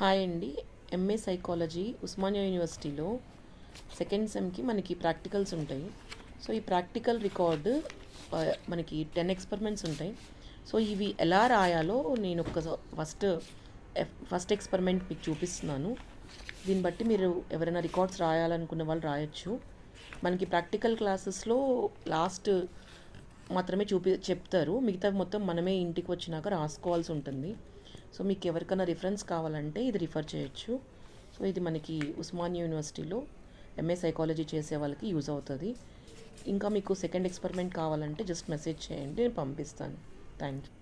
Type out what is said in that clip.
Hi అండి. MA psychology Osmania యూనివర్సిటీలో second సెమ్కి మనకి ప్రాక్టికల్స్ ఉంటాయి. సో ఈ ప్రాక్టికల్ రికార్డు మనకి 10 ఎక్స్పెరిమెంట్స్ ఉంటాయి. సో ఇవి ఎలా రాయాలో నేను ఫస్ట్ ఎక్స్పెరిమెంట్ మీకు చూపిస్తున్నాను. దీన్ని బట్టి మీరు ఎవరైనా రికార్డ్స్ రాయాలనుకున్న వాళ్ళు రాయొచ్చు. మనకి ప్రాక్టికల్ క్లాసెస్లో లాస్ట్ మాత్రమే చెప్తారు, మిగతా మొత్తం మనమే ఇంటికి వచ్చినాక రాసుకోవాల్సి ఉంటుంది. సో మీకు ఎవరికైనా రిఫరెన్స్ కావాలంటే ఇది రిఫర్ చేయొచ్చు. సో ఇది మనకి ఉస్మానియా యూనివర్సిటీలో ఎంఏ సైకాలజీ చేసే వాళ్ళకి యూజ్ అవుతుంది. ఇంకా మీకు సెకండ్ ఎక్స్పెరిమెంట్ కావాలంటే జస్ట్ మెసేజ్ చేయండి, నేను పంపిస్తాను. Thank you.